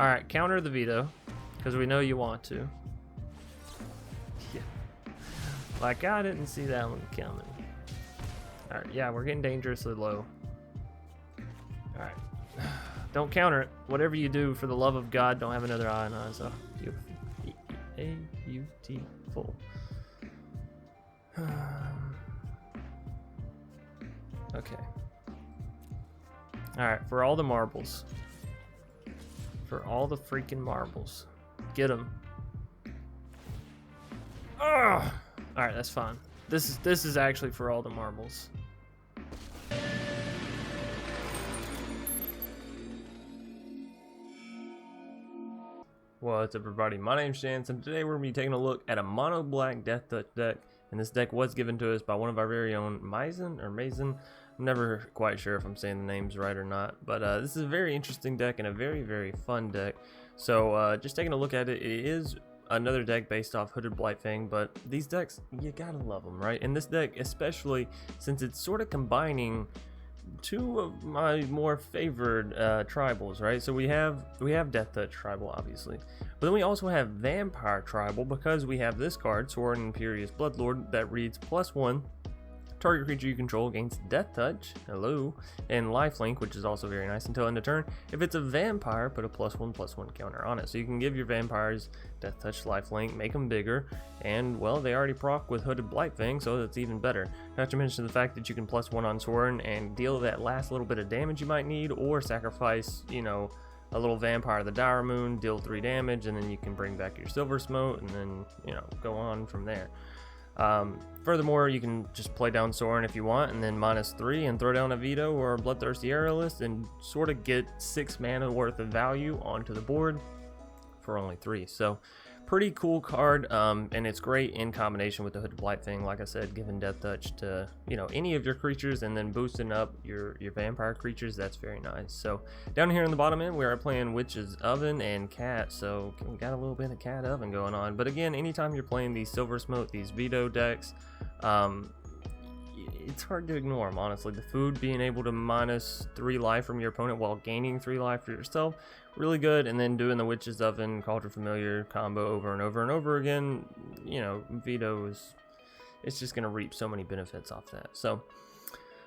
Alright, counter the Vito, because we know you want to. Yeah. Like, I didn't see that one coming. Alright, yeah, we're getting dangerously low. Alright. Don't counter it. Whatever you do, for the love of God, don't have another ionize. Oh, beautiful. Okay. Alright, for all the marbles. For all the freaking marbles. Get them. Alright, that's fine. This is actually for all the marbles. What's up, everybody? My name's Chance, and today we're going to be taking a look at a mono black Deathtouch deck. And this deck was given to us by one of our very own Mason. I'm never quite sure if I'm saying the names right or not, but this is a very interesting deck and a very fun deck. So just taking a look at it, it is another deck based off Hooded Blightfang, but these decks, you gotta love them, right? And this deck, especially since it's sort of combining two of my more favored tribals, right? So we have Deathtouch tribal, obviously, but then we also have Vampire tribal, because we have this card, Sword and Imperious Bloodlord, that reads +1 target creature you control gains Deathtouch, hello, and lifelink, which is also very nice, until end of turn. If it's a vampire, put a +1/+1 counter on it. So you can give your vampires Deathtouch, lifelink, make them bigger, and well, they already proc with Hooded Blightfang, so that's even better. Not to mention the fact that you can +1 on Sorin and deal that last little bit of damage you might need, or sacrifice, you know, a little vampire of the Dire Moon, deal 3 damage, and then you can bring back your Silver Smote, and then, you know, go on from there. Furthermore, you can just play down Sorin if you want, and then -3 and throw down a Vito or a Bloodthirsty Aerialist and sort of get 6 mana worth of value onto the board for only 3. So pretty cool card, and it's great in combination with the Hooded Blightfang, like I said, giving Deathtouch to, you know, any of your creatures, and then boosting up your vampire creatures. That's very nice. So down here in the bottom end, we are playing Witch's Oven and Cat, so we got a little bit of Cat Oven going on. But again, anytime you're playing these Silver Smote, these Vito decks, it's hard to ignore them, honestly. The food, being able to -3 life from your opponent while gaining 3 life for yourself, really good. And then doing the Witch's Oven, Cauldron Familiar combo over and over again, you know, Vito is, it's just going to reap so many benefits off that. So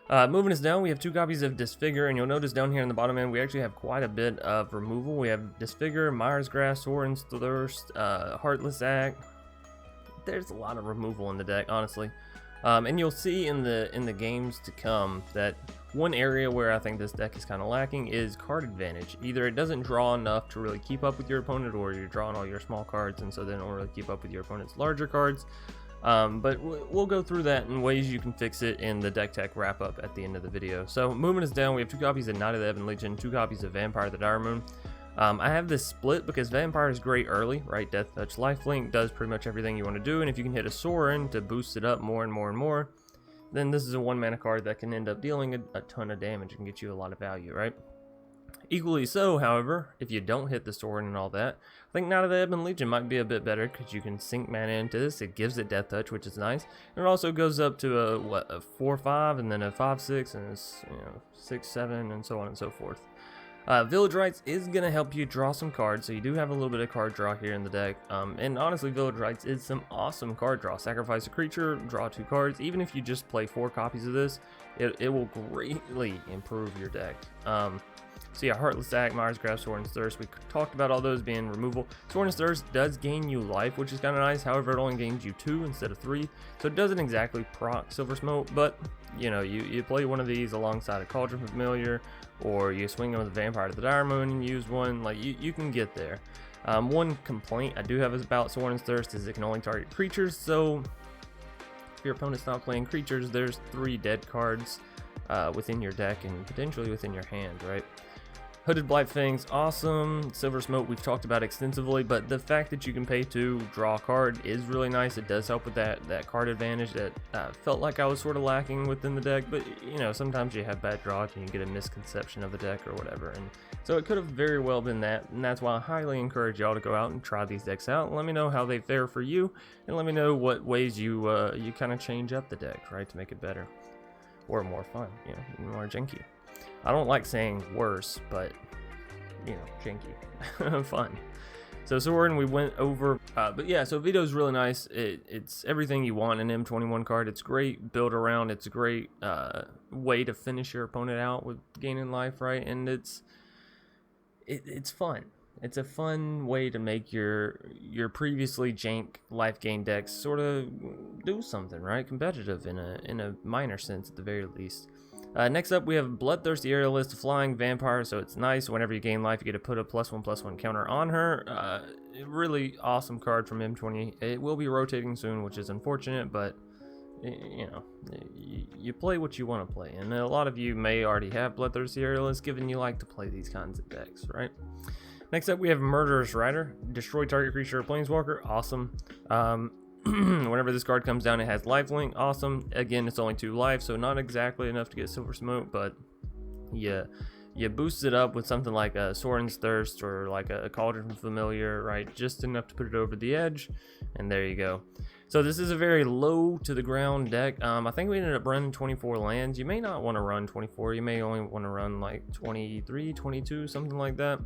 moving us down, we have 2 copies of Disfigure, and you'll notice down here in the bottom end we actually have quite a bit of removal. We have Disfigure, Mire's Grasp, Sorin's Thirst, Heartless Act. There's a lot of removal in the deck, honestly. And you'll see in the games to come that one area where I think this deck is kind of lacking is card advantage. Either it doesn't draw enough to really keep up with your opponent, or you're drawing all your small cards and so they don't really keep up with your opponent's larger cards. But we'll go through that in ways you can fix it in the deck tech wrap up at the end of the video. So moving us down, we have 2 copies of Knight of the Ebon Legion, 2 copies of Vampire of the Dire Moon. I have this split because Vampire is great early, right? Deathtouch, lifelink does pretty much everything you want to do, and if you can hit a Sorin to boost it up more and more, then this is a 1 mana card that can end up dealing a ton of damage and get you a lot of value, right? Equally so, however, if you don't hit the Sorin and all that, I think Knight of the Ebon Legion might be a bit better, because you can sink mana into this. It gives it Deathtouch, which is nice, and it also goes up to a 4/5, and then a 5/6, and it's, you know, 6/7, and so on and so forth. Village Rites is going to help you draw some cards, so you do have a little bit of card draw here in the deck, and honestly, Village Rites is some awesome card draw. Sacrifice a creature, draw 2 cards. Even if you just play 4 copies of this, it will greatly improve your deck. So yeah, Heartless Act, Mire's Grasp, Sorin's Thirst, we talked about all those being removal. Sorin's Thirst does gain you life, which is kind of nice. However, it only gains you 2 instead of 3, so it doesn't exactly proc Silver Smote, but you know, you play one of these alongside a Cauldron Familiar, or you swing in with a Vampire to the Dire Moon and use one. Like, you can get there. One complaint I do have is about Sorin's Thirst is it can only target creatures, so if your opponent's not playing creatures, there's 3 dead cards within your deck and potentially within your hand, right? Hooded Blightfang's awesome. Silver Smote we've talked about extensively, but the fact that you can pay to draw a card is really nice. It does help with that card advantage that felt like I was sort of lacking within the deck, but you know, sometimes you have bad draws and you get a misconception of the deck or whatever, and so it could have very well been that, and that's why I highly encourage y'all to go out and try these decks out. Let me know how they fare for you, and let me know what ways you kind of change up the deck, right, to make it better or more fun, you know, more janky. I don't like saying worse, but you know, janky. Fun. So Soren, we went over, but yeah, so Vito's really nice. It's everything you want in an M21 card. It's great build around. It's a great way to finish your opponent out with gaining life, right? And it's fun. It's a fun way to make your previously jank life gain decks sort of do something, right? Competitive in a minor sense at the very least. Next up, we have Bloodthirsty Aerialist, Flying Vampire, so it's nice. Whenever you gain life, you get to put a +1/+1 counter on her. Really awesome card from M20. It will be rotating soon, which is unfortunate, but you know, you play what you want to play. And a lot of you may already have Bloodthirsty Aerialist, given you like to play these kinds of decks, right? Next up, we have Murderous Rider. Destroy target creature or planeswalker. Awesome. Whenever this card comes down, it has lifelink. Awesome. Again, it's only 2 life, so not exactly enough to get Silver Smoke, but you boost it up with something like a Soren's Thirst or like a Cauldron Familiar, right? Just enough to put it over the edge, and there you go. So this is a very low to the ground deck. I think we ended up running 24 lands. You may not want to run 24. You may only want to run like 23, 22, something like that.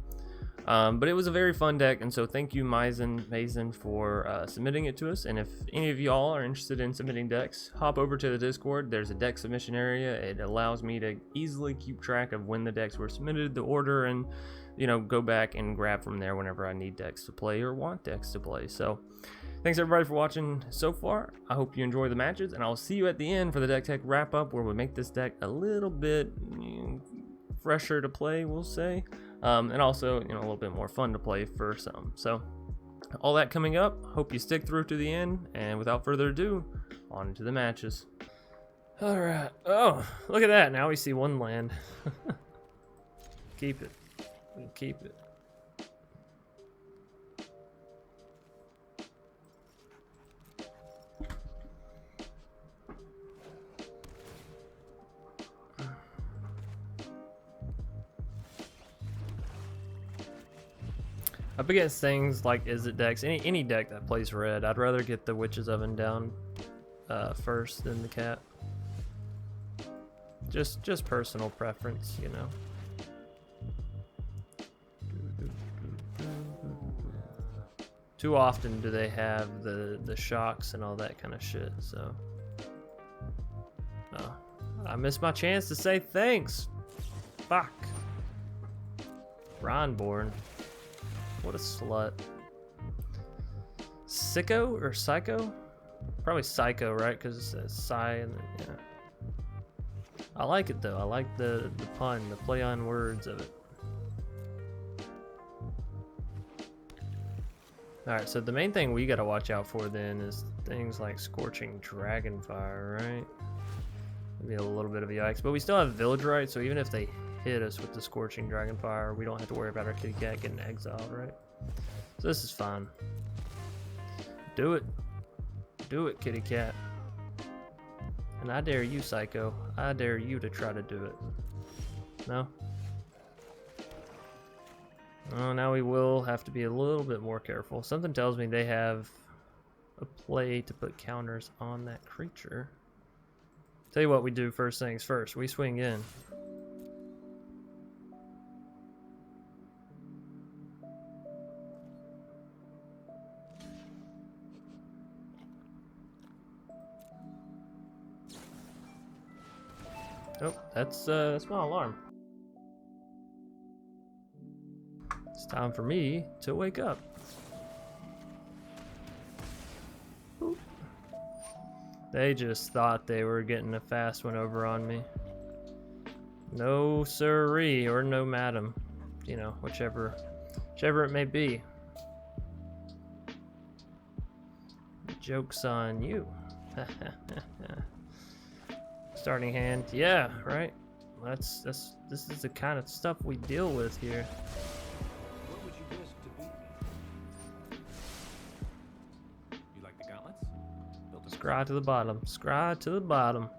But it was a very fun deck, and so thank you Mason for submitting it to us. And if any of y'all are interested in submitting decks, hop over to the Discord. There's a deck submission area. It allows me to easily keep track of when the decks were submitted, the order, and you know, go back and grab from there whenever I need decks to play or want decks to play. So thanks everybody for watching so far. I hope you enjoy the matches, and I'll see you at the end for the deck tech wrap up, where we make this deck a little bit fresher to play, we'll say. And also, you know, a little bit more fun to play for some. So all that coming up. Hope you stick through to the end, and without further ado, on to the matches. All right. Oh, look at that. Now we see 1 land. Keep it. Keep it. Up against things like Izzet decks, any deck that plays red, I'd rather get the Witch's Oven down first than the cat. Just personal preference, you know. Too often do they have the shocks and all that kind of shit, so. Oh, I missed my chance to say thanks. Fuck. Ronborn. What a slut. Sicko or Psycho? Probably Psycho, right? Because it says Psy and then, yeah. I like it though. I like the pun, the play on words of it. Alright, so the main thing we gotta watch out for then is things like Scorching Dragonfire, right? Maybe a little bit of a yikes, but we still have Village Right, so even if they hit us with the Scorching Dragonfire, we don't have to worry about our kitty cat getting exiled, right? So this is fine. Do it. Do it, kitty cat. And I dare you, Psycho. I dare you to try to do it. No? Oh, now we will have to be a little bit more careful. Something tells me they have a play to put counters on that creature. Tell you what we do first things first. We swing in. Oh, that's my alarm. It's time for me to wake up. Boop. They just thought they were getting a fast one over on me. No sirree, or no madam. You know, whichever it may be. Joke's on you. Starting hand, yeah, right. This is the kind of stuff we deal with here. What would you risk to beat me? You like the gauntlets? Scry to the bottom. Scry to the bottom.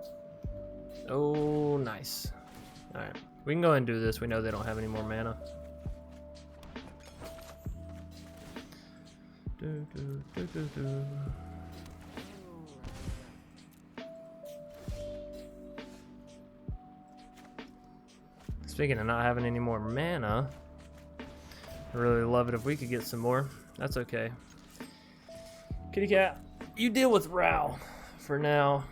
Oh, nice. All right, we can go ahead and do this. We know they don't have any more mana. Speaking of not having any more mana, I'd really love it if we could get some more. That's okay. Kitty cat, you deal with Rao for now.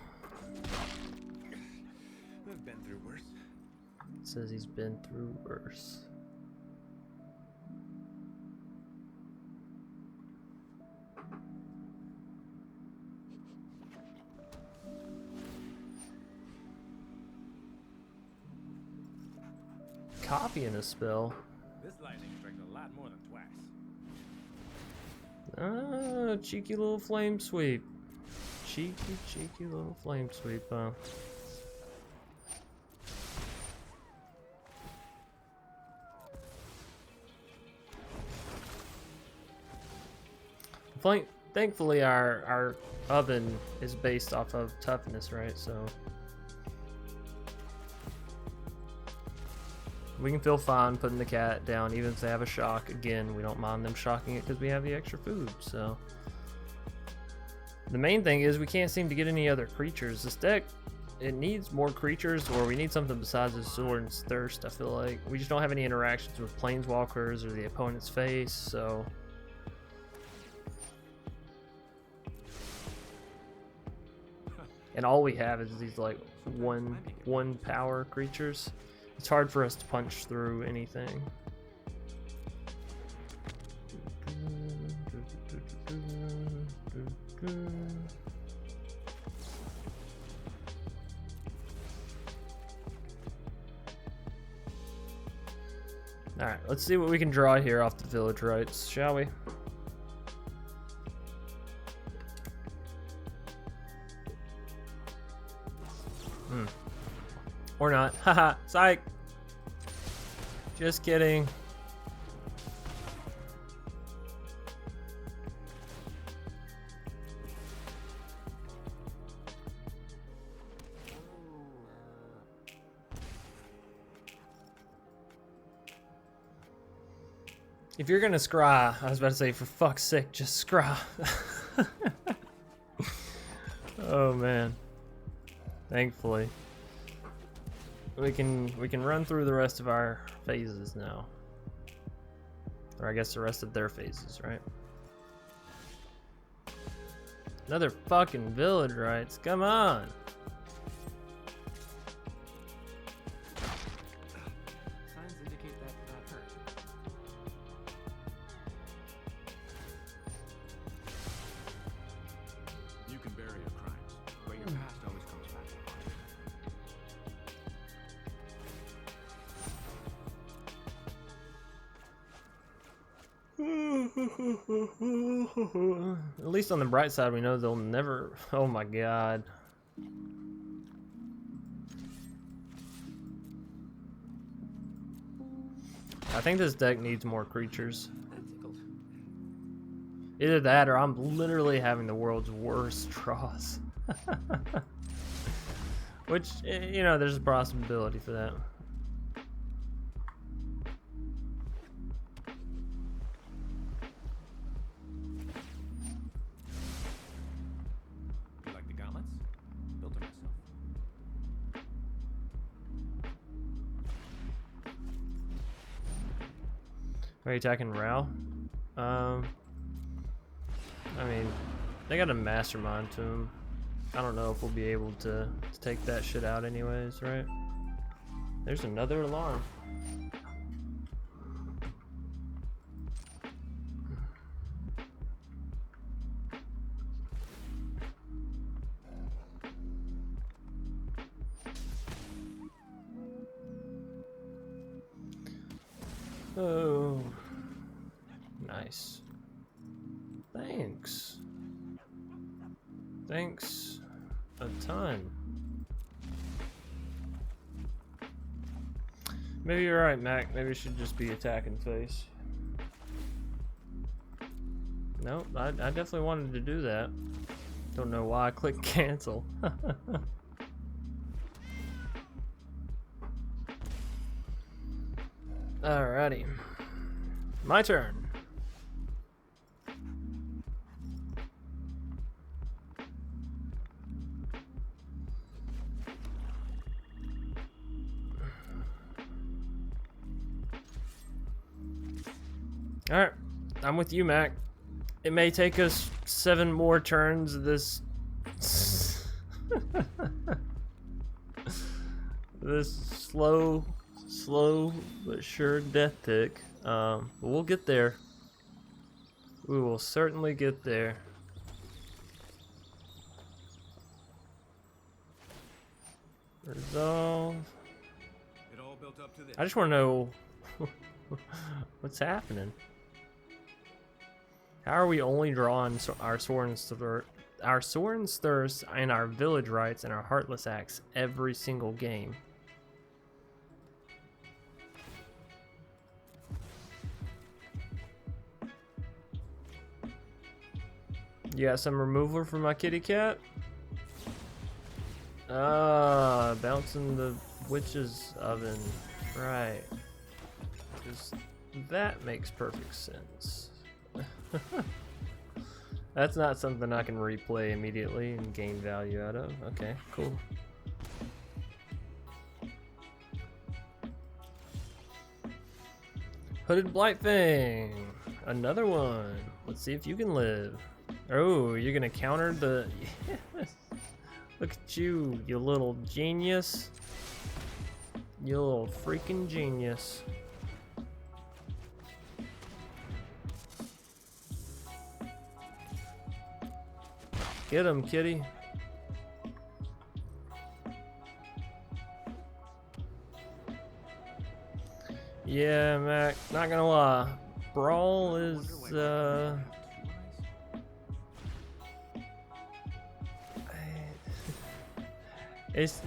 I've been through worse. It says he's been through worse. Copying a spell. This lightning strikes a lot more than twice. Ah, cheeky little flame sweep. Cheeky little flame sweep, huh? Thankfully, our oven is based off of toughness, right? So we can feel fine putting the cat down, even if they have a shock. Again, we don't mind them shocking it because we have the extra food. So the main thing is we can't seem to get any other creatures. This deck, it needs more creatures, or we need something besides Azor's Thirst. I feel like we just don't have any interactions with planeswalkers or the opponent's face. So and all we have is these like one power creatures. It's hard for us to punch through anything. Alright, let's see what we can draw here off the village rights, shall we? Or not. Haha, psych! Just kidding. If you're gonna scry, I was about to say, for fuck's sake, just scry. Oh man. Thankfully. We can run through the rest of our phases now. Or I guess the rest of their phases, right? Another fucking village rights, come on! Signs indicate that hurt. You can bury your crimes, but your past always comes back to haunt you. At least on the bright side, we know they'll never. Oh my god. I think this deck needs more creatures. Either that or I'm literally having the world's worst draws. Which, you know, there's a possibility for that. You like the gauntlets? Built them myself. Are you attacking Rao? I mean, they got a mastermind to him. I don't know if we'll be able to take that shit out anyways, right? There's another alarm. Oh, nice. Thanks. Thanks a ton. Maybe you're right, Mac. Maybe we should just be attacking face. Nope, I definitely wanted to do that. Don't know why I clicked cancel. Alrighty. My turn. I'm with you, Mac. It may take us 7 more turns of this this slow but sure death tick. But we'll get there. We will certainly get there. Resolve. It all built up to this. I just want to know what's happening. How are we only drawing our Soren's Thirst and our Village Rites and our Heartless Axe every single game? You got some removal for my kitty cat? Ah, bouncing the witch's oven. Right. Because that makes perfect sense. That's not something I can replay immediately and gain value out of. Okay, cool. Hooded Blightfang. Another one. Let's see if you can live. Oh, you're gonna counter the... Yes. Look at you, you little genius. You little freaking genius. Get him, kitty. Yeah, Mac, not gonna lie. Brawl is,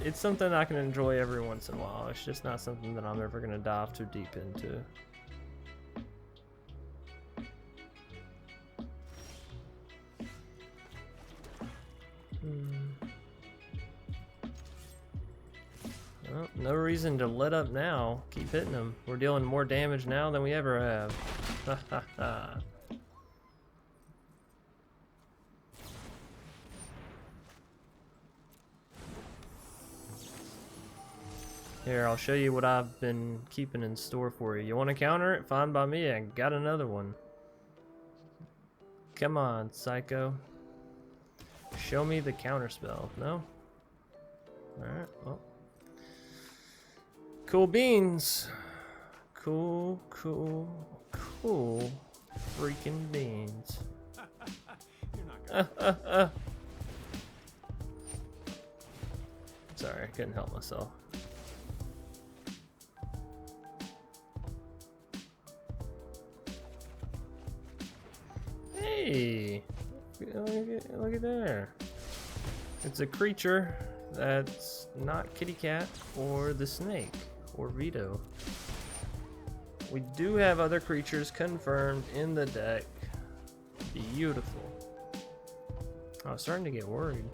It's something I can enjoy every once in a while. It's just not something that I'm ever gonna dive too deep into. Well, no reason to let up now. Keep hitting them. We're dealing more damage now than we ever have. Ha ha ha. Here, I'll show you what I've been keeping in store for you. You want to counter it? Fine by me. I got another one. Come on, psycho. Show me the counter spell. No? Alright, well. Cool beans. Cool freaking beans. You're not gonna. Sorry, I couldn't help myself. Hey, look at there. It's a creature that's not Kitty Cat or the Snake or Vito. We do have other creatures confirmed in the deck. Beautiful. I was starting to get worried.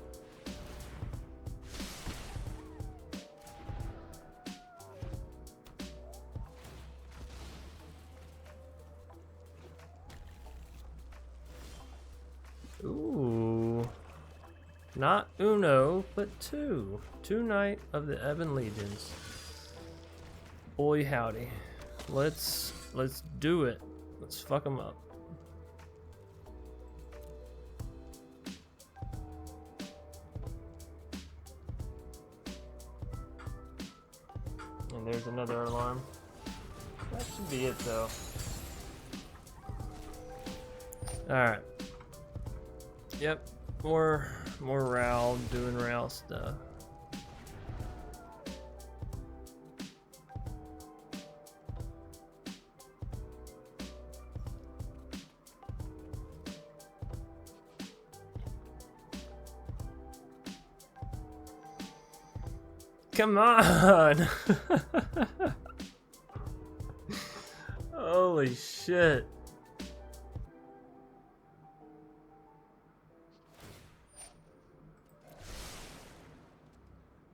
Ooh. Not uno, but two. Two Knight of the Ebon Legions. Boy howdy. Let's do it. Let's fuck them up. And there's another alarm. That should be it though. Alright. Yep. More Ral doing Ral stuff. Come on! Holy shit.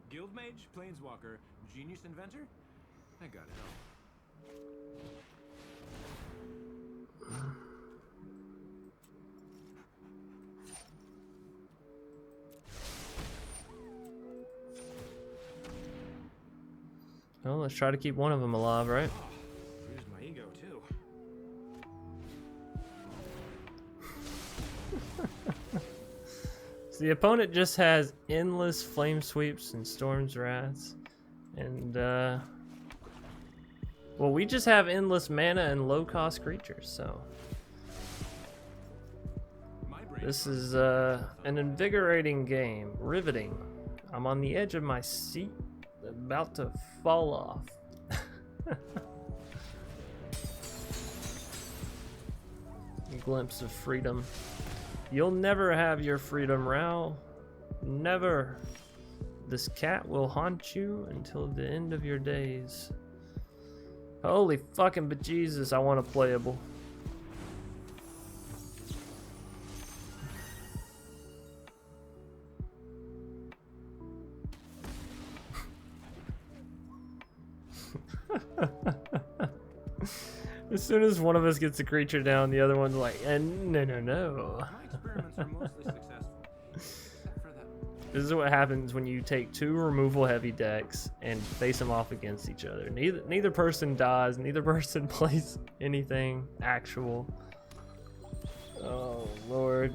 Guild Mage, Planeswalker, Genius Inventor? I got it all. Well, let's try to keep one of them alive, right? Bruised my ego too. the opponent just has endless flame sweeps and storm's wraths, and well, we just have endless mana and low-cost creatures. So this is an invigorating game, riveting. I'm on the edge of my seat, about to fall off. Glimpse of freedom. You'll never have your freedom, Rao. Never. This cat will haunt you until the end of your days. Holy fucking bejesus, I want a playable. As soon as one of us gets a creature down, the other one's like, no, no, no. My experiments are mostly successful. Except for that. This is what happens when you take two removal heavy decks and face them off against each other. Neither person dies, neither person plays anything actual. Oh, Lord.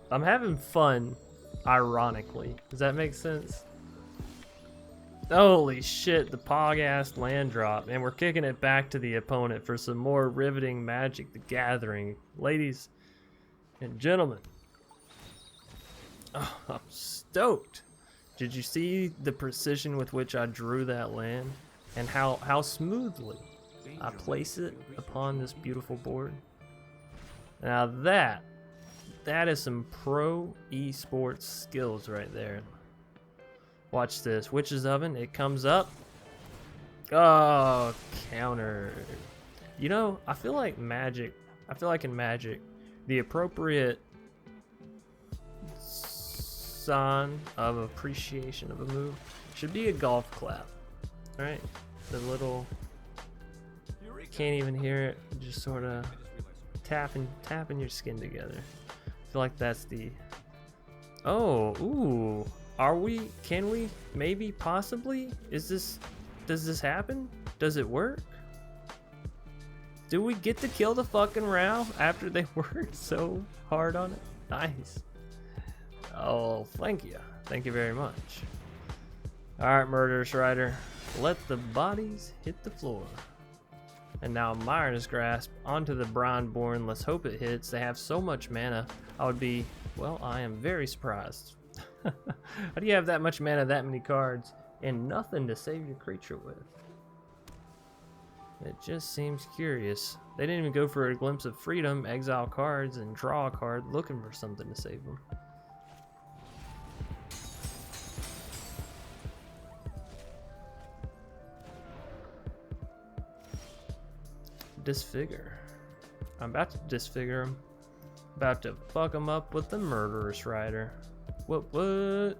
I'm having fun, ironically. Does that make sense? Holy shit, the pog-ass land drop, and we're kicking it back to the opponent for some more riveting Magic the Gathering. Ladies and gentlemen, oh, I'm stoked. Did you see the precision with which I drew that land, and how smoothly I place it upon this beautiful board? Now that is some pro esports skills right there. Watch this. Witch's Oven. It comes up. Oh, counter. You know, I feel like in Magic, the appropriate sign of appreciation of a move should be a golf clap. Right? The little, can't even hear it, just sort of tapping your skin together. I feel like that's the, oh, ooh. Can we, maybe, possibly? Does this happen? Does it work? Do we get to kill the fucking Rao after they worked so hard on it? Nice. Oh, thank you. Thank you very much. Alright, Murderous Rider. Let the bodies hit the floor. And now Myron's Grasp onto the Brineborn. Let's hope it hits. They have so much mana. I am very surprised. How do you have that much mana, that many cards, and nothing to save your creature with? It just seems curious. They didn't even go for a Glimpse of Freedom, exile cards, and draw a card looking for something to save them. Disfigure. I'm about to disfigure him. About to fuck him up with the Murderous Rider. What?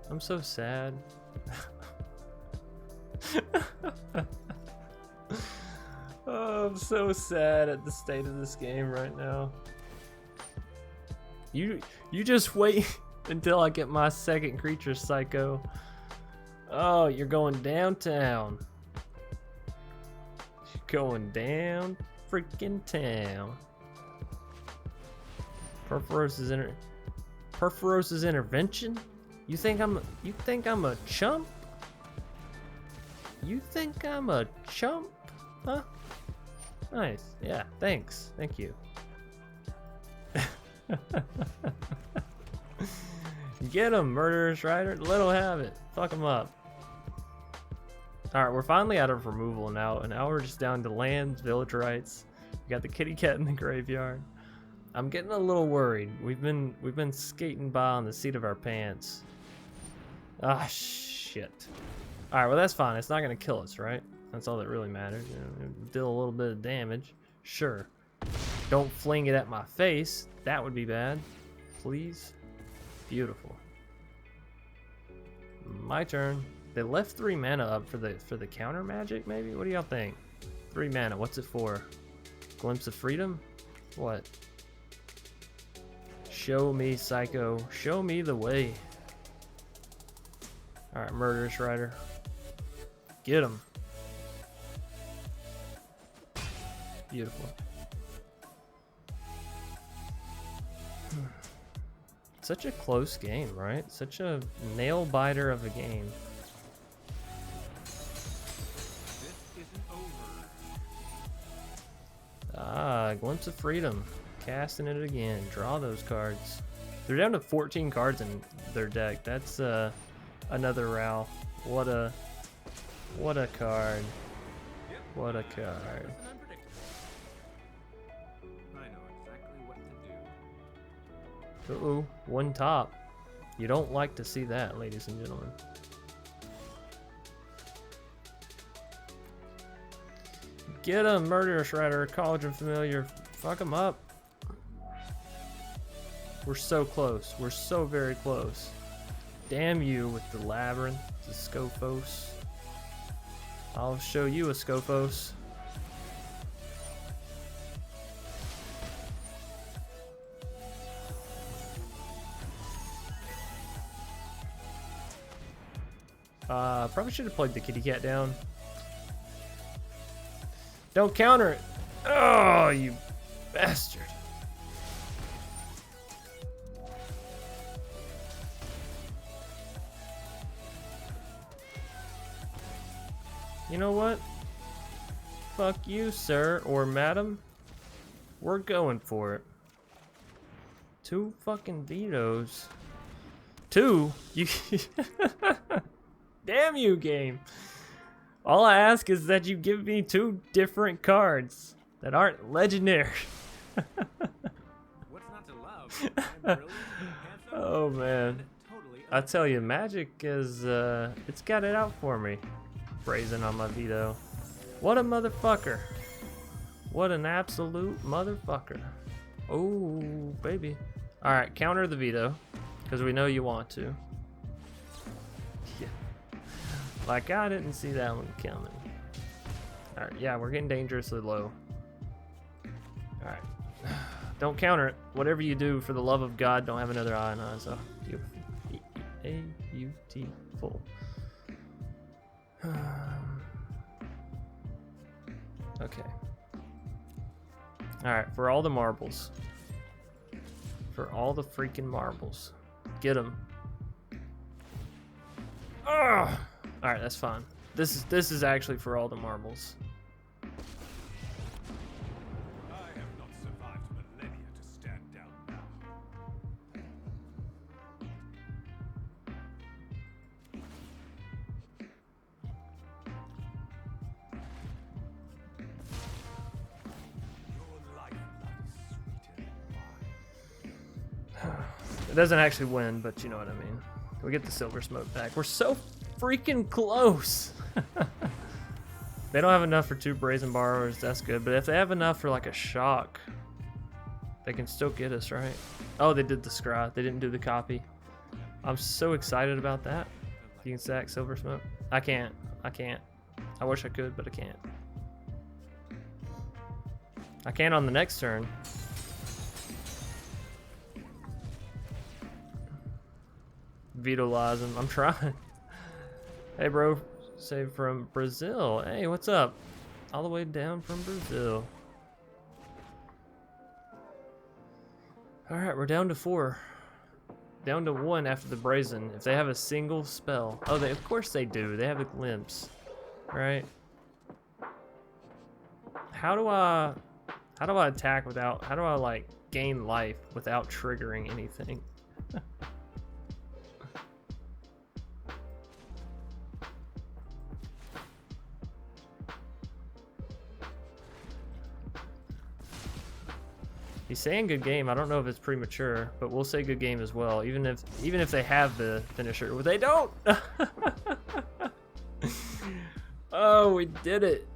I'm so sad. Oh, I'm so sad at the state of this game right now. You just wait until I get my second creature, Psycho. Oh, you're going downtown. You're going down freaking town. Perforos's Intervention? You think I'm a chump? You think I'm a chump? Huh? Nice. Yeah, thanks. Thank you. Get him, Murderous Rider. Let him have it. Fuck him up. Alright, we're finally out of removal now, and now we're just down to lands, village rights. We got the kitty cat in the graveyard. I'm getting a little worried. We've been skating by on the seat of our pants. Ah, shit. Alright, well that's fine. It's not gonna kill us, right? That's all that really matters. You know, deal a little bit of damage. Sure. Don't fling it at my face. That would be bad. Please. Beautiful. My turn. They left 3 mana up for the counter magic, maybe? What do y'all think? 3 mana, what's it for? Glimpse of Freedom? What? Show me, Psycho. Show me the way. Alright, Murderous Rider. Get him. Beautiful. Such a close game, right? Such a nail biter of a game. This isn't over. Ah, Glimpse of Freedom. Casting it again. Draw those cards. They're down to 14 cards in their deck. That's another Ralph. What a card. What a card. Less than unpredictable. I know exactly what to do. Uh-oh, one top. You don't like to see that, ladies and gentlemen. Get a Murder Shredder, Cauldron Familiar. Fuck him up. We're so close. We're so very close. Damn you with the Labyrinth, the Scophos. I'll show you a Scophos. Probably should have played the kitty cat down. Don't counter it. Oh, you bastard. You know what? Fuck you, sir or madam. We're going for it. 2 fucking vetoes. 2? You Damn you, game. All I ask is that you give me 2 different cards that aren't legendary. What's not to love? I'm brilliant, handsome, Oh man. and totally I tell you, Magic is it's got it out for me. Brazen on my veto. What a motherfucker. What an absolute motherfucker. Oh, baby. Alright, counter the veto. Because we know you want to. Yeah. Like I didn't see that one coming. Alright, yeah, we're getting dangerously low. Alright. Don't counter it. Whatever you do, for the love of God, don't have another eye on eyes. Oh, beautiful. Okay. Alright, for all the marbles. For all the freaking marbles. Get them. Alright, that's fine. This is actually for all the marbles. I have not survived millennia to stand down now. Your life lies sweeter than wine. It doesn't actually win, but you know what I mean. We get the silver smoke back. We're so freaking close. They don't have enough for 2 brazen borrowers. That's good. But if they have enough for like a shock, they can still get us, right? Oh, they did the scry. They didn't do the copy. I'm so excited about that. You can stack silver smoke. I can't. I can't. I wish I could, but I can't. I can on the next turn. Vitalize him. I'm trying. Hey, bro. Save from Brazil. Hey, what's up? All the way down from Brazil. Alright, we're down to 4. Down to 1 after the brazen. If they have a single spell. Oh, of course they do. They have a glimpse. Right? How do I attack without... How do I, like, gain life without triggering anything? He's saying good game. I don't know if it's premature, but we'll say good game as well. Even if they have the finisher, well, they don't. Oh, we did it.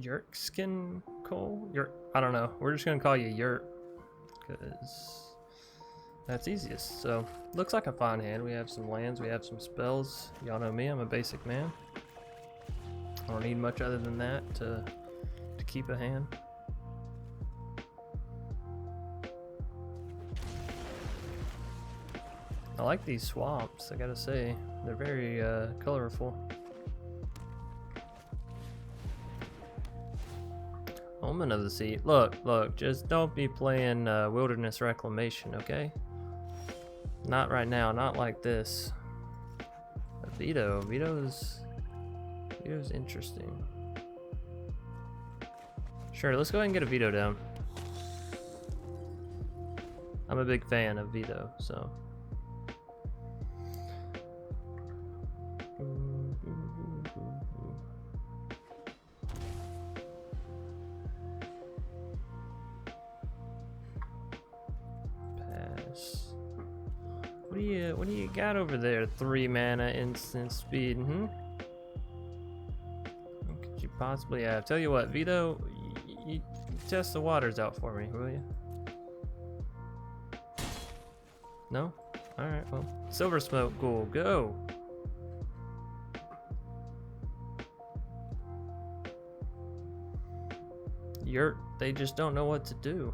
Yerkskin Cole. I don't know. We're just gonna call you Yurt because that's easiest. So looks like a fine hand. We have some lands. We have some spells. Y'all know me. I'm a basic man. I don't need much other than that to keep a hand. I like these swamps, I gotta say. They're very colorful. Oh Settlement of the Sea. Look, just don't be playing Wilderness Reclamation, okay? Not right now, not like this. But Vito's interesting. Sure, let's go ahead and get a Vito down. I'm a big fan of Vito, so. Pass. What do you got over there? 3 mana instant speed, What could you possibly have? Tell you what, Vito, you test the waters out for me, will you? No? Alright, well. Silver Smoke, cool, go! They just don't know what to do.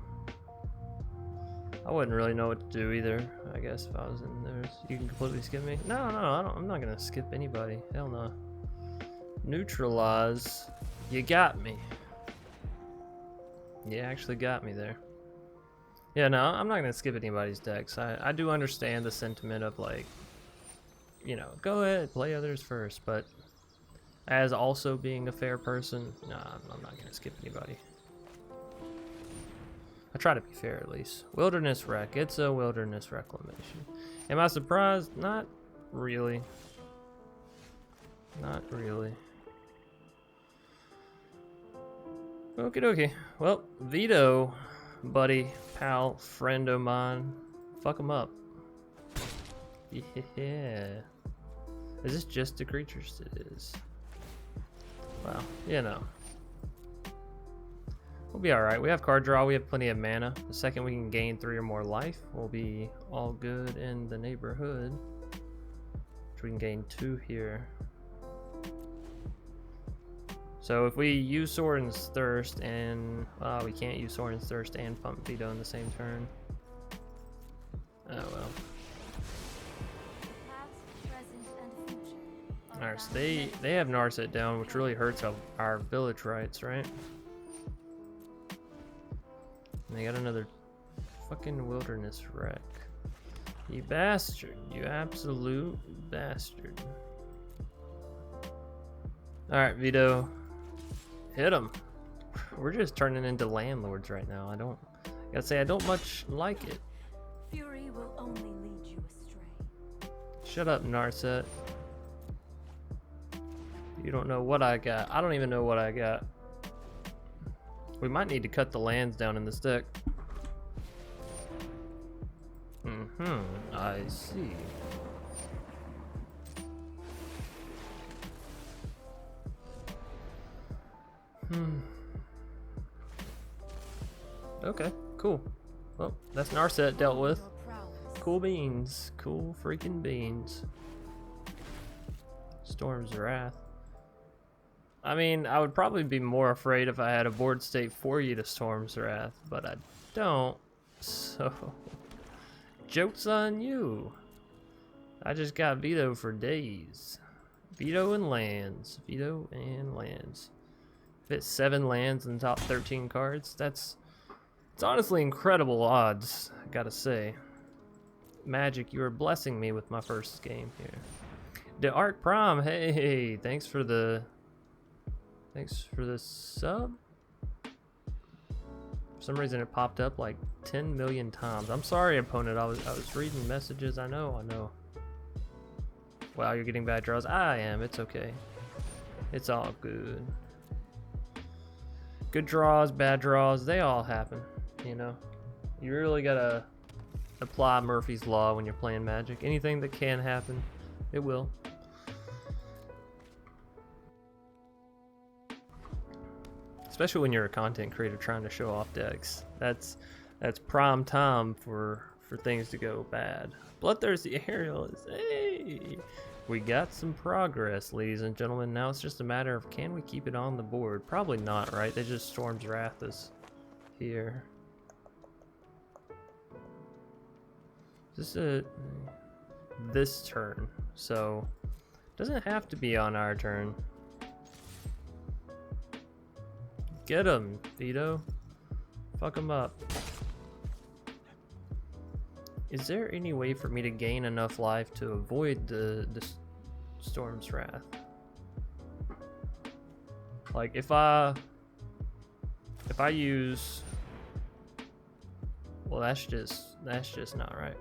I wouldn't really know what to do either, I guess, if I was in theirs. You can completely skip me? No, I'm not gonna skip anybody. Hell no. Neutralize. You got me. You actually got me there. Yeah, no, I'm not gonna skip anybody's decks. I do understand the sentiment of, like, you know, go ahead, play others first, but as also being a fair person, nah, I'm not gonna skip anybody. I try to be fair at least. Wilderness Rec, it's a Wilderness Reclamation. Am I surprised? Not really. Not really. Okie dokie. Well, Vito, buddy, pal, friend of mine, fuck him up. Yeah. Is this just the creatures? It is. Wow, you know. We'll be alright. We have card draw, we have plenty of mana. The second we can gain 3 or more life, we'll be all good in the neighborhood. Which we can gain 2 here. So if we use Soren's Thirst and... we can't use Soren's Thirst and Pump Vito in the same turn. Oh well. Alright, so they have Narset down, which really hurts our village rights, right? And they got another fucking Wilderness Wreck. You bastard. You absolute bastard. Alright, Vito. Hit him. We're just turning into landlords right now. I gotta say, I don't much like it. Fury will only lead you astray. Shut up, Narset. You don't know what I got. I don't even know what I got. We might need to cut the lands down in this deck. I see. Okay, cool. Well, that's Narset dealt with. Cool beans. Cool freaking beans. Storm's Wrath. I mean, I would probably be more afraid if I had a board state for you to Storm's Wrath, but I don't, so joke's on you. I just got Vito for days. Vito and lands. Vito and lands. Fit 7 lands in the top 13 cards. It's honestly incredible odds, I gotta say. Magic, you are blessing me with my first game here. The Art Prom, hey, thanks for the sub. For some reason it popped up like 10 million times. I'm sorry, opponent. I was reading messages. I know. Wow, you're getting bad draws. I am. It's okay. It's all good. Good draws, bad draws, they all happen, you know. You really gotta apply Murphy's Law when you're playing Magic. Anything that can happen, it will. Especially when you're a content creator trying to show off decks. That's prime time for things to go bad. Bloodthirsty Aerial is, hey! We got some progress, ladies and gentlemen. Now it's just a matter of, can we keep it on the board? Probably not, right? They just Storm's Wrath us here. This is this turn, so doesn't have to be on our turn. Get him, Vito. Fuck him up. Is there any way for me to gain enough life to avoid the Storm's Wrath? Like if I use, well, that's just not right.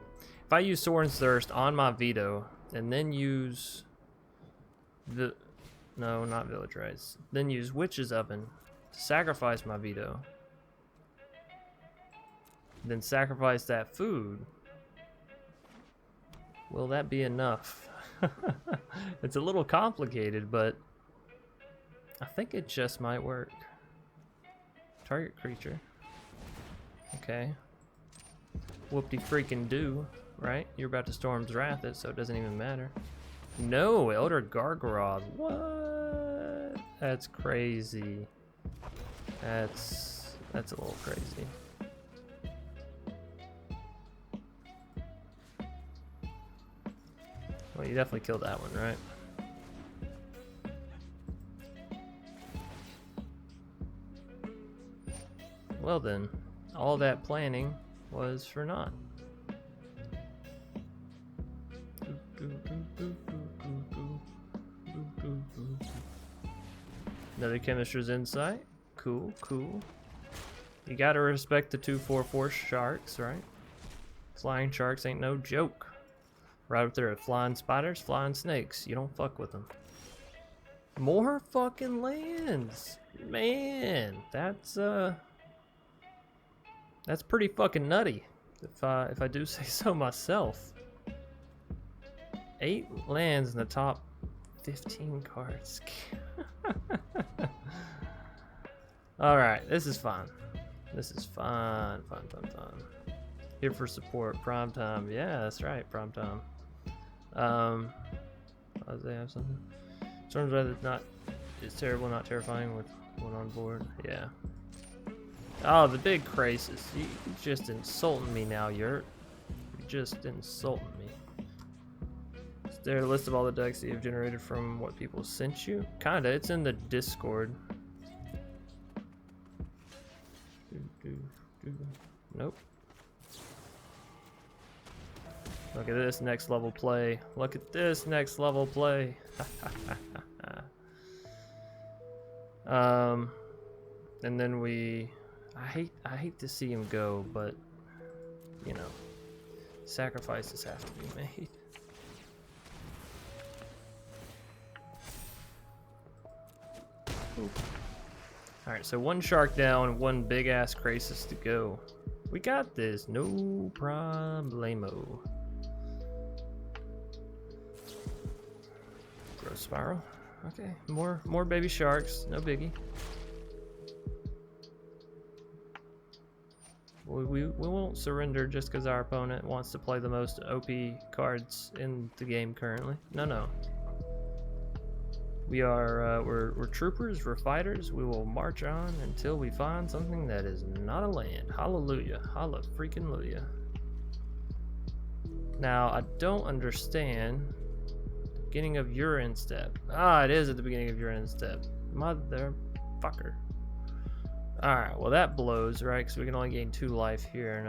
If I use Soren's Thirst on my Vito and then use no, not Village Rites, then use Witch's Oven to sacrifice my Vito, then sacrifice that food, will that be enough? It's a little complicated, but I think it just might work. Target creature. Okay. Whoopty freaking do, right? You're about to Storm's Wrath it, so it doesn't even matter. No, Elder Gargaroth. What? That's crazy. That's a little crazy. Well, you definitely killed that one, right? Well then, all that planning was for naught. Another Chemister's Insight. Cool, cool. You gotta respect the 2/4/4 sharks, right? Flying sharks ain't no joke. Right up there at flying spiders, flying snakes. You don't fuck with them. More fucking lands. Man, that's pretty fucking nutty, if I do say so myself. 8 lands in the top 15 cards. Alright, this is fun. This is fun. Here for support. Prime time. Yeah, that's right, prime time. Does they have something? Storm's Wrath is terrible, not terrifying with one on board. Yeah. Oh, the big crisis. You just insulting me now, Yurt. You're just insulting me. Is there a list of all the decks that you've generated from what people sent you? Kinda, it's in the Discord. Nope. Look at this next level play. Look at this next level play. And then I hate to see him go, but you know, sacrifices have to be made. Alright, so 1 shark down, 1 big ass crisis to go. We got this, no problemo. Growth Spiral. Okay, more baby sharks, no biggie. We won't surrender just because our opponent wants to play the most OP cards in the game currently. No. We are we're troopers, we're fighters. We will march on until we find something that is not a land. Hallelujah, holla freaking luya. Now I don't understand the beginning of your end step. Ah, it is at the beginning of your end step. Motherfucker. Alright, well that blows, right? Because we can only gain 2 life here, and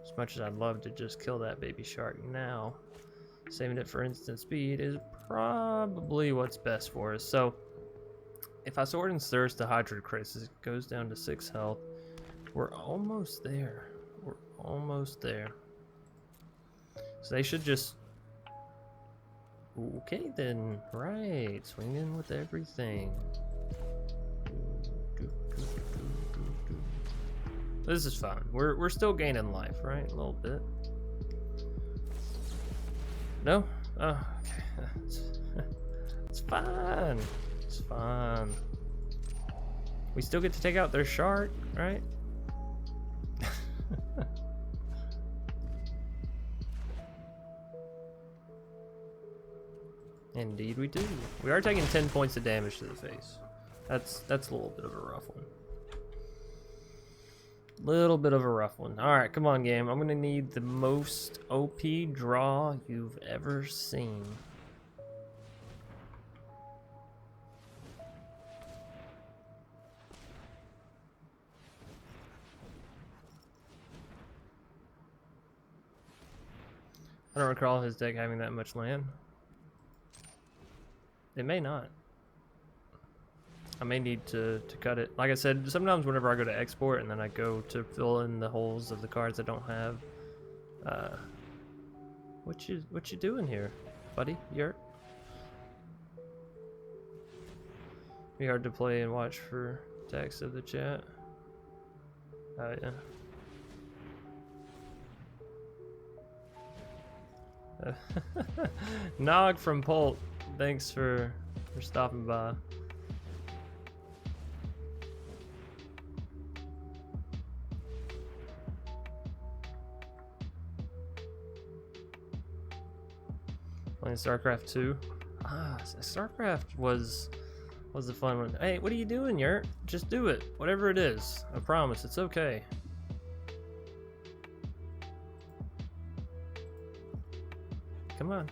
as much as I'd love to just kill that baby shark now, saving it for instant speed is probably what's best for us. So, if I Sword and Thirst to Hydra Crisis, it goes down to 6 health. We're almost there. We're almost there. So they should just... Okay then, right, swing in with everything. This is fun. We're still gaining life, right? A little bit. No? Oh, okay. It's fine. It's fine. We still get to take out their shark, right? Indeed we do. We are taking 10 points of damage to the face. That's a little bit of a rough one. Little bit of a rough one. Alright, come on game. I'm gonna need the most OP draw you've ever seen. I don't recall his deck having that much land. It may not. I may need to cut it. Like I said, sometimes whenever I go to export and then I go to fill in the holes of the cards I don't have. What you doing here, buddy? Yurt? Be hard to play and watch for text of the chat. Oh yeah. Nog from Polt, thanks for stopping by. Playing StarCraft 2. StarCraft was a fun one. Hey, what are you doing, Yurt? Just do it. Whatever it is. I promise, it's okay. Come on.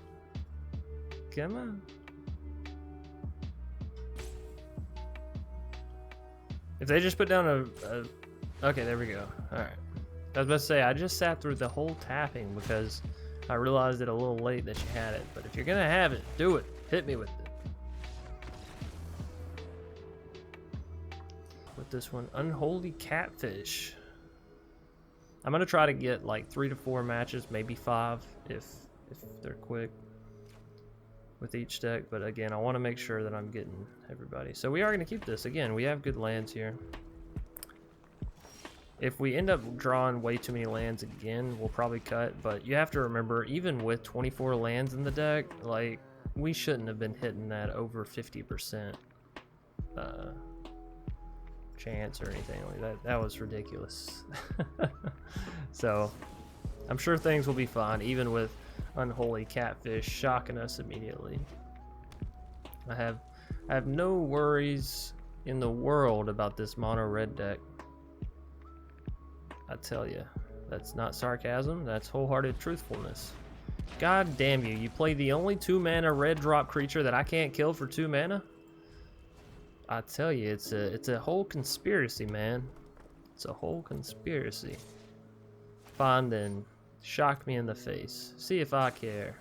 Come on. If they just put down a... Okay, there we go. Alright. I was about to say, I just sat through the whole tapping because I realized it a little late that you had it. But if you're gonna have it, do it. Hit me with it. With this one, Unholy Catfish. I'm gonna try to get like 3 to 4 matches, maybe 5 if they're quick with each deck. But again, I want to make sure that I'm getting everybody. So we are gonna keep this. Again, we have good lands here. If we end up drawing way too many lands again, we'll probably cut. But you have to remember, even with 24 lands in the deck, like, we shouldn't have been hitting that over 50% chance or anything like that. That was ridiculous. So I'm sure things will be fine, even with Unholy Catfish shocking us immediately. I have no worries in the world about this mono red deck. I tell you, that's not sarcasm, that's wholehearted truthfulness. God damn you, you play the only 2 mana red drop creature that I can't kill for 2 mana? I tell you, it's a whole conspiracy, man. It's a whole conspiracy. Fine then, shock me in the face. See if I care.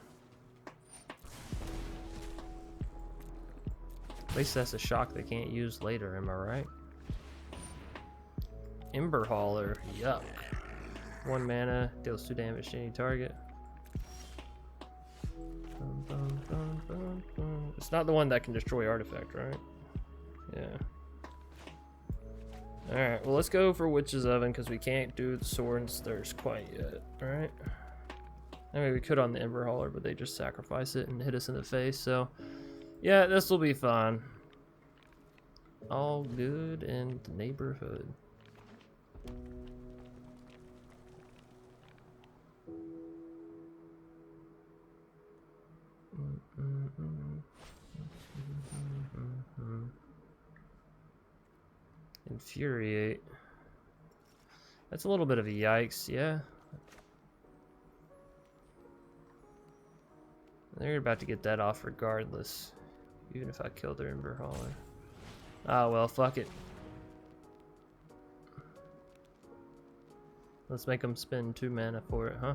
At least that's a shock they can't use later, am I right? Ember Hauler, yuck. 1 mana, deals 2 damage to any target. It's not the one that can destroy artifact, right? Yeah. Alright, well, let's go for Witch's Oven because we can't do the Soren's Thirst quite yet. Alright. I mean, we could on the Ember Hauler, but they just sacrifice it and hit us in the face, so yeah, this will be fine. All good in the neighborhood. Infuriate. That's a little bit of a yikes, yeah. They're about to get that off regardless, even if I kill their Ember Hauler. Ah, well, fuck it. Let's make them spend 2 mana for it, huh?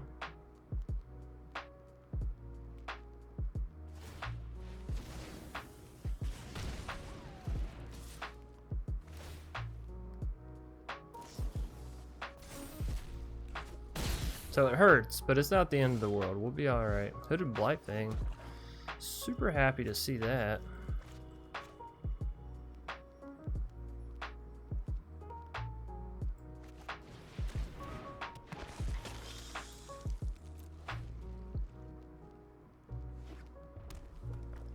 So it hurts, but it's not the end of the world. We'll be alright. Hooded Blightfang. Super happy to see that.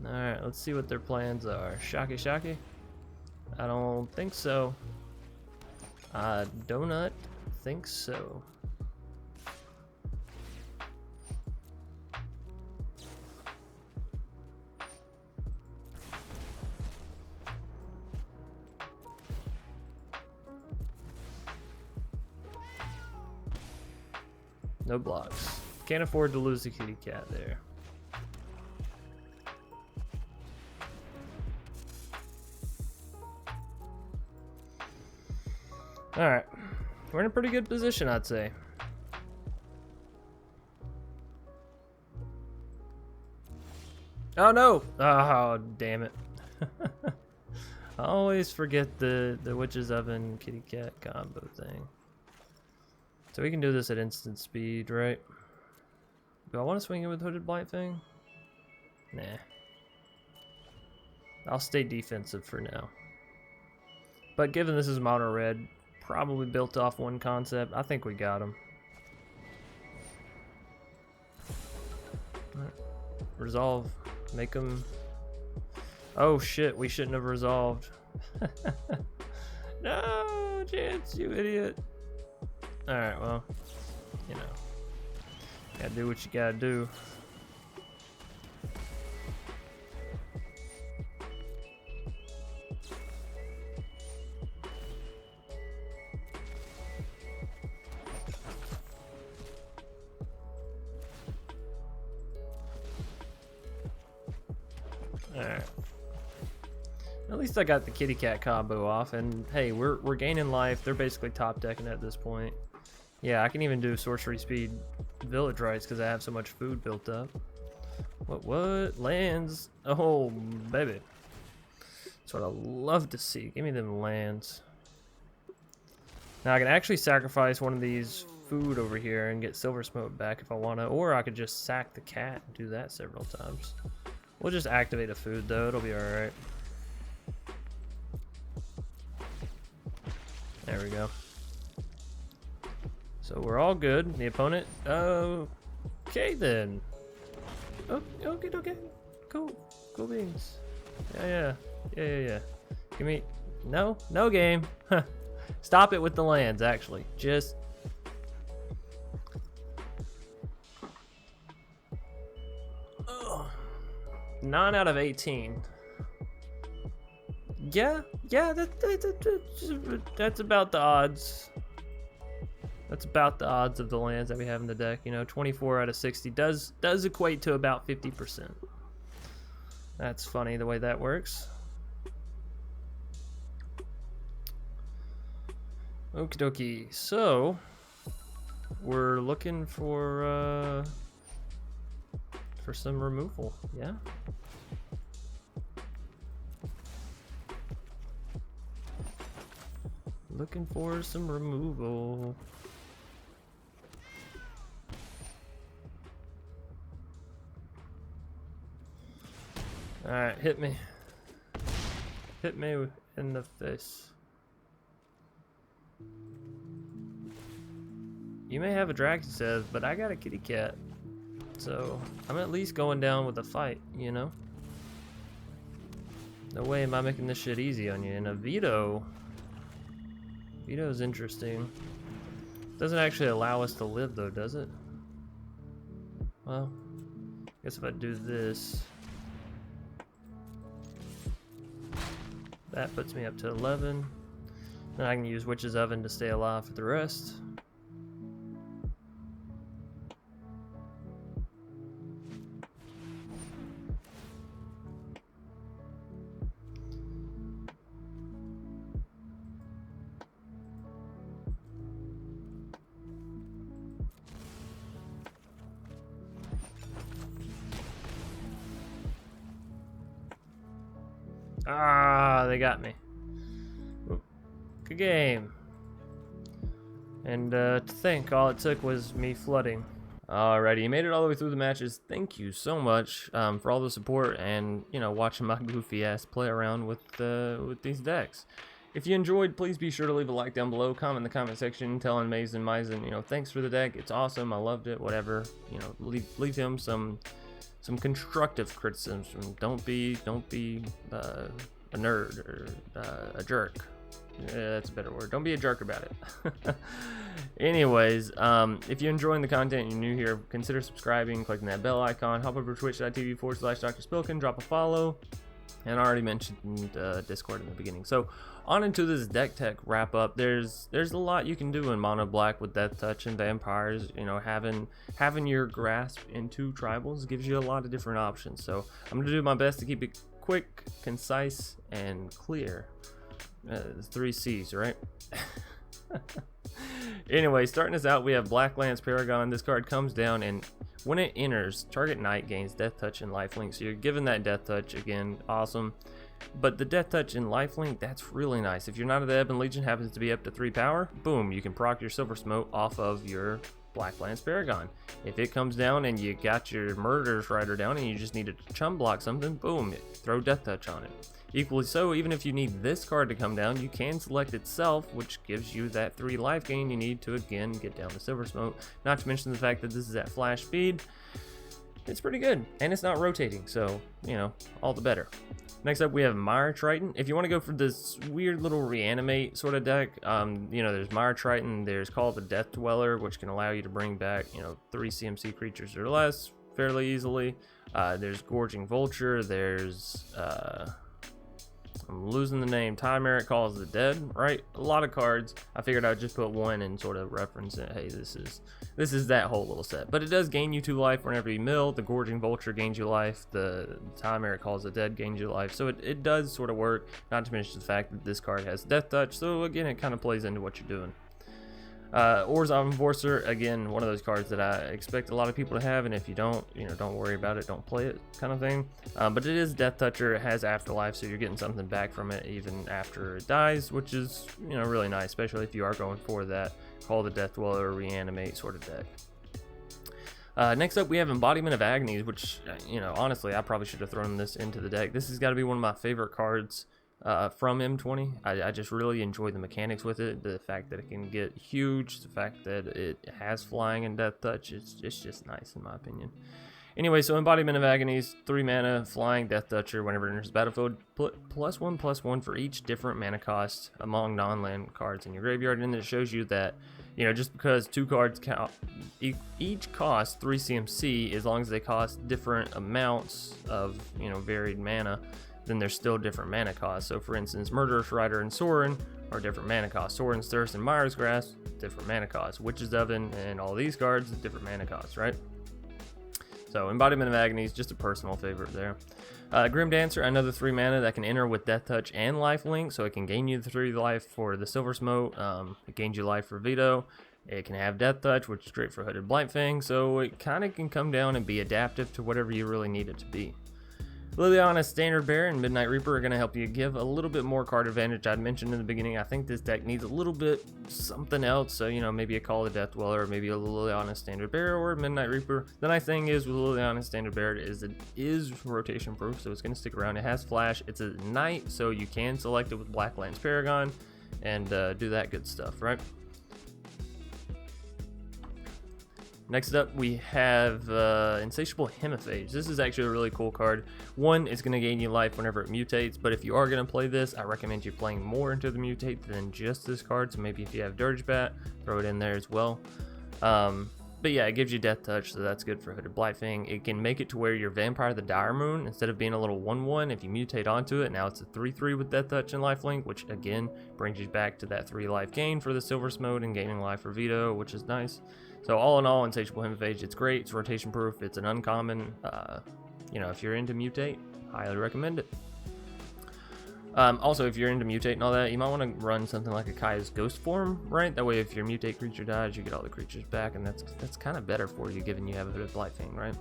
Alright, let's see what their plans are. Shocky Shocky? I don't think so. I do not think so. No blocks. Can't afford to lose the kitty cat there. Alright. We're in a pretty good position, I'd say. Oh no! Oh, damn it. I always forget the Witch's Oven kitty cat combo thing. So we can do this at instant speed, right? Do I want to swing it with Hooded Blightfang? Nah. I'll stay defensive for now. But given this is mono red, probably built off one concept, I think we got him. Right. Resolve. Make him... Oh shit, we shouldn't have resolved. No, Chance, you idiot. Alright, well, you know. Gotta do what you gotta do. Alright. At least I got the kitty cat combo off, and hey, we're gaining life. They're basically top decking at this point. Yeah, I can even do sorcery speed village rights because I have so much food built up. What? Lands? Oh, baby. That's what I love to see. Give me them lands. Now I can actually sacrifice one of these food over here and get Silver Smoke back if I want to, or I could just sack the cat and do that several times. We'll just activate a food though, it'll be alright. There we go. So we're all good. The opponent, okay then. Oh, okay. Cool beans. Yeah. Give me, no game. Stop it with the lands, actually. Just. Oh. 9 out of 18. Yeah, that's about the odds. That's about the odds of the lands that we have in the deck. You know, 24 out of 60 does equate to about 50%. That's funny the way that works. Okie dokie. So we're looking for some removal. Yeah. Looking for some removal. Alright, hit me. Hit me in the face. You may have a Dragon Says, but I got a kitty cat. So, I'm at least going down with a fight, you know? No way am I making this shit easy on you. And a Vito. Vito's interesting. Doesn't actually allow us to live though, does it? Well, I guess if I do this, that puts me up to 11. Then I can use Witch's Oven to stay alive for the rest. Ah, they got me. Good game. And to think, all it took was me flooding. Alrighty, you made it all the way through the matches. Thank you so much for all the support and, you know, watching my goofy ass play around with these decks. If you enjoyed, please be sure to leave a like down below, comment in the comment section, tell Amazing Mizen, you know, thanks for the deck. It's awesome. I loved it. Whatever. You know, leave him some constructive criticism. Don't be a nerd or a jerk. Yeah, that's a better word. Don't be a jerk about it. Anyways, if you're enjoying the content and you're new here, consider subscribing, clicking that bell icon, hop over to twitch.tv/DrSpilkin, drop a follow, and I already mentioned Discord in the beginning. So on into this deck tech wrap up. There's a lot you can do in mono black with Deathtouch and vampires. You know, having your grasp into tribals gives you a lot of different options. So I'm gonna do my best to keep it quick, concise, and clear. 3 C's, right? Anyway, starting us out, we have Black Lance Paragon. This card comes down, and when it enters, target knight gains Deathtouch and lifelink. So you're given that Deathtouch again, awesome. But the Deathtouch and lifelink, that's really nice. If you're not at the Ebon Legion, happens to be up to 3 power, boom, you can proc your Silver Smoke off of your Black Lance Paragon. If it comes down and you got your Murderous Rider down and you just needed to chum block something, boom, throw Deathtouch on it. Equally so, even if you need this card to come down, you can select itself, which gives you that 3 life gain you need to again get down the Silver Smoke. Not to mention the fact that this is at flash speed. It's pretty good, and it's not rotating, so, you know, all the better. Next up, we have Mire Triton. If you want to go for this weird little reanimate sort of deck, you know, there's Mire Triton, there's Call of the Death Dweller, which can allow you to bring back, you know, 3 CMC creatures or less fairly easily. There's Gorging Vulture, there's, I'm losing the name, Chimeric Calls the Dead, right? A lot of cards. I figured I'd just put one and sort of reference it. Hey, this is that whole little set. But it does gain you 2 life whenever you mill. The Gorging Vulture gains you life. The Chimeric Calls the Dead gains you life. So it does sort of work. Not to mention the fact that this card has Deathtouch. So again, it kind of plays into what you're doing. Orzhov Enforcer, again, one of those cards that I expect a lot of people to have, and if you don't, you know, don't worry about it, don't play it, kind of thing. But it is Deathtoucher, it has Afterlife, so you're getting something back from it even after it dies, which is, you know, really nice, especially if you are going for that Call the Death Dweller, Reanimate sort of deck. Next up, we have Embodiment of Agonies, which, you know, honestly, I probably should have thrown this into the deck. This has got to be one of my favorite cards from M20. I just really enjoy the mechanics with it. The fact that it can get huge, the fact that it has flying and Deathtouch, it's just nice in my opinion. Anyway, so Embodiment of Agonies, 3 mana, flying, Deathtoucher, whenever it enters the battlefield, +1/+1 for each different mana cost among non-land cards in your graveyard. And it shows you that, you know, just because 2 cards count, each cost 3 CMC, as long as they cost different amounts of, you know, varied mana, then there's still different mana costs. So for instance, Murderous Rider and Sorin are different mana costs. Sorin's Thirst and Mire's Grasp, different mana costs. Witch's Oven and all these cards, different mana costs, right? So Embodiment of Agony is just a personal favorite there. Grim Dancer, another 3 mana that can enter with Deathtouch and lifelink, so it can gain you the 3 life for the Silver Smoke. It gains you life for Vito. It can have Deathtouch, which is great for Hooded Blightfang, so it kind of can come down and be adaptive to whatever you really need it to be. Liliana, Standard Bearer, and Midnight Reaper are going to help you give a little bit more card advantage. I'd mentioned in the beginning, I think this deck needs a little bit something else. So, you know, maybe a Call of Death Dweller, or maybe a Liliana Standard Bearer, or a Midnight Reaper. The nice thing is with Liliana Standard Bearer is it is rotation proof, so it's going to stick around. It has flash. It's a knight, so you can select it with Black Lance Paragon and do that good stuff, right? Next up, we have Insatiable Hemiphage. This is actually a really cool card. One, it's going to gain you life whenever it mutates, but if you are going to play this, I recommend you playing more into the mutate than just this card. So maybe if you have Dirge Bat, throw it in there as well. But yeah, it gives you Deathtouch, so that's good for Hooded Blightfang. It can make it to where your Vampire the Dire Moon, instead of being a little 1/1, if you mutate onto it, now it's a 3/3 with Deathtouch and lifelink, which again brings you back to that 3 life gain for the Silver Smoke and gaining life for Vito, which is nice. So all in all, Insatiable Hemiphage, it's great. It's rotation proof. It's an uncommon. You know, if you're into mutate, highly recommend it. Also, if you're into mutate and all that, you might want to run something like a Kaya's Ghost form, right? That way, if your mutate creature dies, you get all the creatures back, and that's kind of better for you, given you have a bit of Blightfang, right?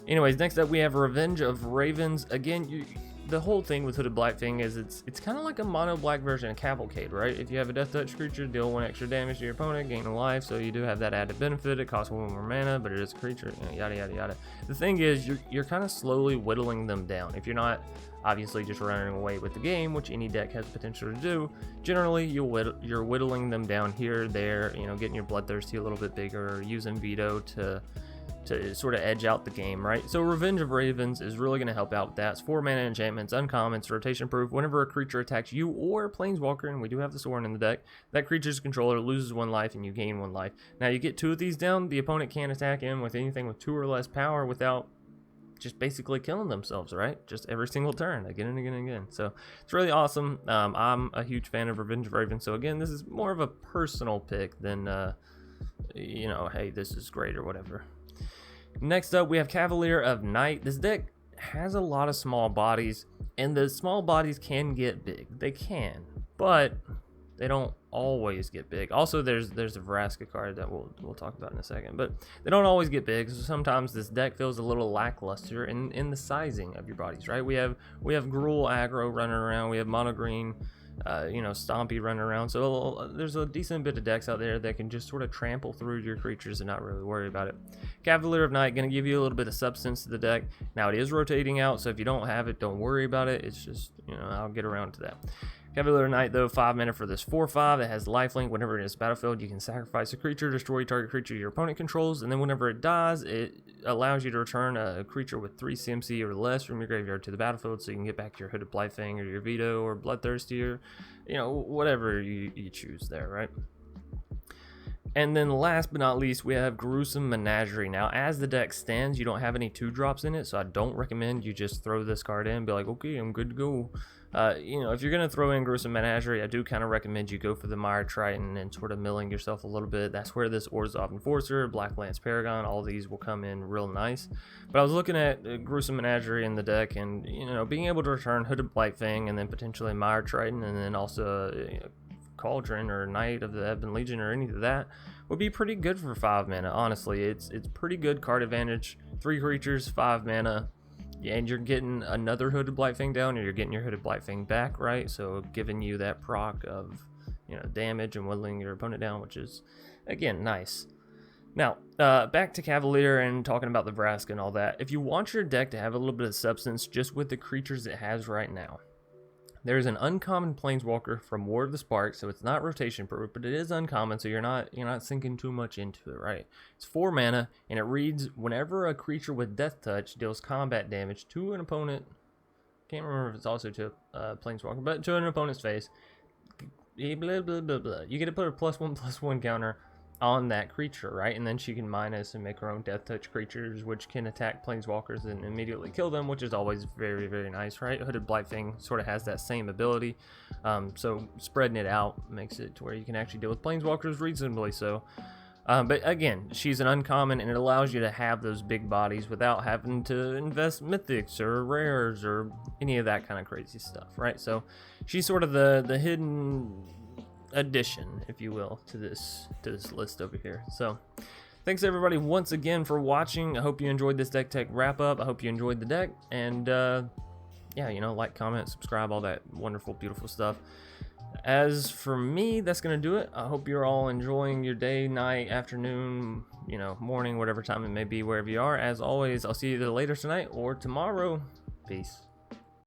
Anyways, next up we have Revenge of Ravens. Again, the whole thing with Hooded Blightfang is it's kind of like a mono black version of Cavalcade, right? If you have a Deathtouch creature, deal 1 extra damage to your opponent, gain a life, so you do have that added benefit. It costs 1 more mana, but it is a creature, you know, yada yada yada. The thing is, you're kind of slowly whittling them down. If you're not obviously just running away with the game, which any deck has potential to do, generally you're whittling them down here, there, you know, getting your Bloodthirsty a little bit bigger, or using Vito to sort of edge out the game, right? So Revenge of Ravens is really going to help out with that. It's 4 mana enchantments, uncommons, rotation proof. Whenever a creature attacks you or a Planeswalker, and we do have the Sorin in the deck, that creature's controller loses 1 life and you gain 1 life. Now you get 2 of these down, the opponent can't attack him with anything with 2 or less power without just basically killing themselves, right? Just every single turn, again and again and again. So it's really awesome. I'm a huge fan of Revenge of Ravens. So again, this is more of a personal pick than, you know, hey, this is great or whatever. Next up, we have Cavalier of Night. This deck has a lot of small bodies, and the small bodies can get big. They can, but they don't always get big. Also, there's a Vraska card that we'll talk about in a second, but they don't always get big. So sometimes this deck feels a little lackluster in the sizing of your bodies, right? We have Gruul aggro running around, we have mono green, you know, Stompy running around. So there's a decent bit of decks out there that can just sort of trample through your creatures and not really worry about it. Cavalier of Night going to give you a little bit of substance to the deck. Now it is rotating out, so if you don't have it, don't worry about it. It's just, you know, I'll get around to that. Cavalier of Night, though, 5 mana for this 4/5 that has lifelink. Whenever it is battlefield, you can sacrifice a creature, destroy target creature your opponent controls, and then whenever it dies, it allows you to return a creature with 3 CMC or less from your graveyard to the battlefield, so you can get back your Hooded Blightfang or your Vito or Bloodthirsty or, you know, whatever you choose there, right? And then last but not least, we have Gruesome Menagerie. Now, as the deck stands, you don't have any 2-drops in it, so I don't recommend you just throw this card in and be like, okay, I'm good to go. You know, if you're going to throw in Gruesome Menagerie, I do kind of recommend you go for the Mire Triton and sort of milling yourself a little bit. That's where this Orzhov Enforcer, Black Lance Paragon, all these will come in real nice. But I was looking at Gruesome Menagerie in the deck, and, you know, being able to return Hooded Blightfang and then potentially Mire Triton and then also Cauldron or Knight of the Ebon Legion or any of that would be pretty good for 5 mana. Honestly, it's pretty good card advantage. 3 creatures, 5 mana. Yeah, and you're getting another Hooded Blightfang down, or you're getting your Hooded Blightfang back, right? So giving you that proc of, you know, damage and whittling your opponent down, which is, again, nice. Now, back to Cavalier and talking about the Vraska and all that. If you want your deck to have a little bit of substance just with the creatures it has right now, there's an uncommon Planeswalker from War of the Spark, so it's not rotation proof, but it is uncommon, so you're not sinking too much into it, right? It's 4 mana, and it reads, whenever a creature with Deathtouch deals combat damage to an opponent, can't remember if it's also to a Planeswalker, but to an opponent's face, blah, blah, blah, blah. You get to put a +1/+1 counter on that creature, right? And then she can minus and make her own Deathtouch creatures, which can attack Planeswalkers and immediately kill them, which is always very, very nice, right? Hooded Blightfang sort of has that same ability, so spreading it out makes it to where you can actually deal with Planeswalkers reasonably so. But again, she's an uncommon, and it allows you to have those big bodies without having to invest mythics or rares or any of that kind of crazy stuff, right? So she's sort of the hidden addition, if you will, to this list over here. So thanks everybody once again for watching. I hope you enjoyed this deck tech wrap up. I hope you enjoyed the deck, and yeah, you know, like, comment, subscribe, all that wonderful, beautiful stuff. As for me, that's gonna do it. I hope you're all enjoying your day, night, afternoon, you know, morning, whatever time it may be, wherever you are. As always, I'll see you either later tonight or tomorrow. Peace.